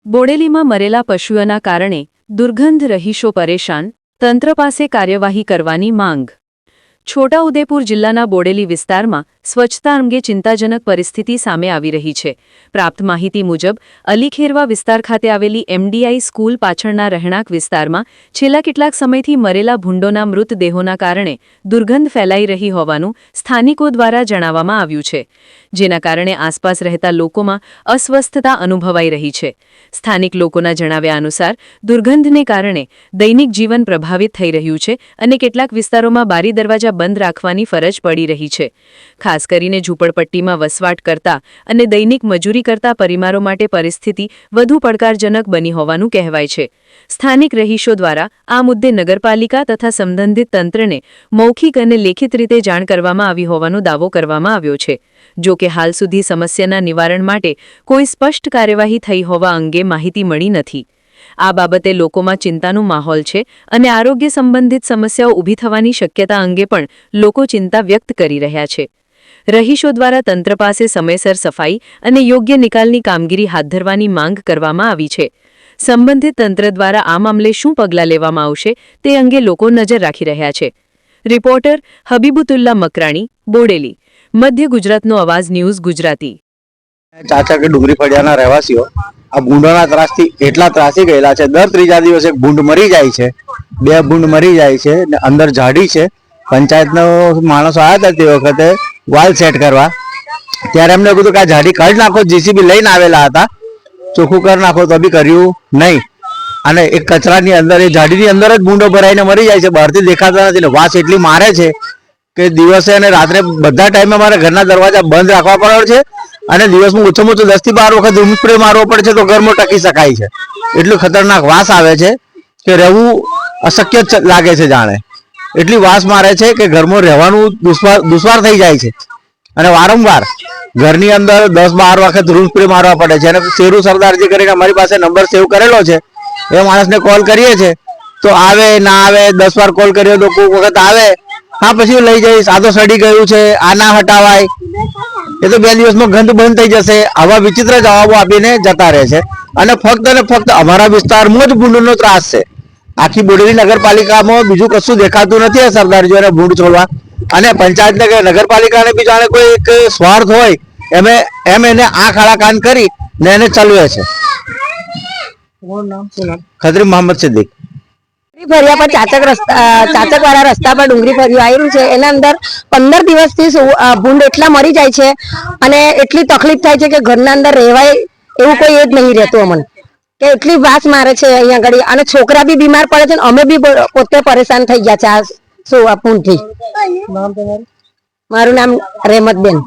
બોડેલીમાં મરેલા પશુઓના કારણે દુર્ગંધ, રહીશો પરેશાન, તંત્ર પાસે કાર્યવાહી કરવાની માંગ। છોટાઉદેપુર જિલ્લાના બોડેલી વિસ્તારમાં સ્વચ્છતા અંગે ચિંતાજનક પરિસ્થિતિ સામે આવી રહી છે। પ્રાપ્ત માહિતી મુજબ અલીખેરવા વિસ્તાર ખાતે આવેલી એમડીઆઈ સ્કૂલ પાછળના રહેણાંક વિસ્તારમાં છેલ્લા કેટલાક સમયથી મરેલા ભૂંડોના મૃતદેહોના કારણે દુર્ગંધ ફેલાઈ રહી હોવાનું સ્થાનિકો દ્વારા જણાવવામાં આવ્યું છે, જેના કારણે આસપાસ રહેતા લોકોમાં અસ્વસ્થતા અનુભવાઈ રહી છે। સ્થાનિક લોકોના જણાવ્યા અનુસાર દુર્ગંધને કારણે દૈનિક જીવન પ્રભાવિત થઈ રહ્યું છે અને કેટલાક વિસ્તારોમાં બારી દરવાજા બંધ રાખવાની ફરજ પડી રહી છે। ખાસ કરીને ઝૂંપડપટ્ટીમાં વસવાટ કરતા અને દૈનિક મજૂરી કરતા પરિવારો માટે પરિસ્થિતિ વધુ પડકારજનક બની હોવાનું કહેવાય છે। સ્થાનિક રહીશો દ્વારા આ મુદ્દે નગરપાલિકા તથા સંબંધિત તંત્રને મૌખિક અને લેખિત રીતે જાણ કરવામાં આવી હોવાનો દાવો કરવામાં આવ્યો છે। જો કે હાલ સુધી સમસ્યાના નિવારણ માટે કોઈ સ્પષ્ટ કાર્યવાહી થઈ હોવા અંગે માહિતી મળી નથી। આ બાબતે લોકોમાં ચિંતાનો માહોલ છે અને આરોગ્ય સંબંધિત સમસ્યાઓ ઊભી થવાની શક્યતા અંગે પણ લોકો ચિંતા વ્યક્ત કરી રહ્યા છે। રહીશો દ્વારા તંત્ર પાસે સમયસર સફાઈ અને યોગ્ય નિકાલની કામગીરી હાથ ધરવાની માંગ કરવામાં આવી છે। સંબંધિત તંત્ર દ્વારા આ મામલે શું પગલાં લેવામાં આવશે તે અંગે લોકો નજર રાખી રહ્યા છે। રિપોર્ટર હબીબુતુલ્લા મકરાણી, બોડેલી, મધ્ય ગુજરાતનો અવાજ ન્યૂઝ ગુજરાતી। ચાચા કે ડુંગરી ફળિયાના રહેવાસીઓ આ ભૂંડોના ત્રાસથી એટલા ત્રાસી ગયેલા છે। દર ત્રીજા દિવસે ભૂંડ મરી જાય છે, 2 ભૂંડ મરી જાય છે ને અંદર ઝાડી છે। પંચાયતનો માણસો આવ્યા હતા તે વખતે વાલ સેટ કરવા, ત્યારે એમને કીધું કે આ ઝાડી કાઢી નાખો, જીસીબી લઈને આવેલા હતા, ચોખ્ખું કરી નાખો, તો બી કર્યું નહીં। અને એક કચરાની અંદર, એ ઝાડીની અંદર જ ભૂંડો ભરાઈને મરી જાય છે, બહારથી દેખાતા નથી ને વાસ એટલી મારે છે કે દિવસે અને રાત્રે બધા ટાઈમે મારે ઘરના દરવાજા બંધ રાખવા પડે છે અને દિવસમાં ઓછામાં ઓછું 10 થી 12 વખત રૂમ સ્પ્રે મારવો પડે છે તો ઘરમાં ટકી શકાય છે। એટલું ખતરનાક વાસ આવે છે કે રહેવું અશક્ય લાગે છે। જાણે એટલી વાસ મારે છે કે ઘરમાં રહેવાનું દુશ્વાર થઈ જાય છે અને વારંવાર ઘરની અંદર 10-12 વખત રૂમ સ્પ્રે મારવા પડે છે। અને શેરુ સરદારજી કરીને અમારી પાસે નંબર સેવ કરેલો છે, એ માણસને કોલ કરીએ છે તો આવે ના આવે, 10 વાર કોલ કર્યો તો કોઈ વખત આવે, હા પછી લઈ જઈશ, આ તો સડી ગયું છે, આ ના હટાવાય, એ તો 2 દિવસમાં ગંધ બંધ થઈ જશે, આવા વિચિત્ર જવાબો આપીને જતા રહે છે। અને ફક્ત અમારા વિસ્તારમાં જ ભૂંડનો ત્રાસ છે। આખી બોડેલી નગરપાલિકામાં બીજું કશું દેખાતું નથી આ સરદારજીઓને ભૂંડ છોડવા। અને પંચાયતને કે નગરપાલિકાને બી જાણે કોઈ એક સ્વાર્થ હોય એમ એને આંખ આડા કાન કરી ને એને ચલવે છે। ખત્રી મોહમ્મદ સિદ્દીક। ફરિયા પર ચાચક વાળા રસ્તા પર ડુંગરી ફર્યું આવ્યું છે, એના અંદર 15 દિવસથી ભૂંડ એટલા મરી જાય છે અને એટલી તકલીફ થાય છે કે ઘરના અંદર રહેવાય એવું કોઈ એ જ નહીં રહેતું અમને, કે એટલી વાસ મારે છે અહીંયા આગળ। અને છોકરા બી બીમાર પડે છે, અમે બી પોતે પરેશાન થઈ ગયા છે આ ભૂંડથી। મારું નામ રહેમતબેન।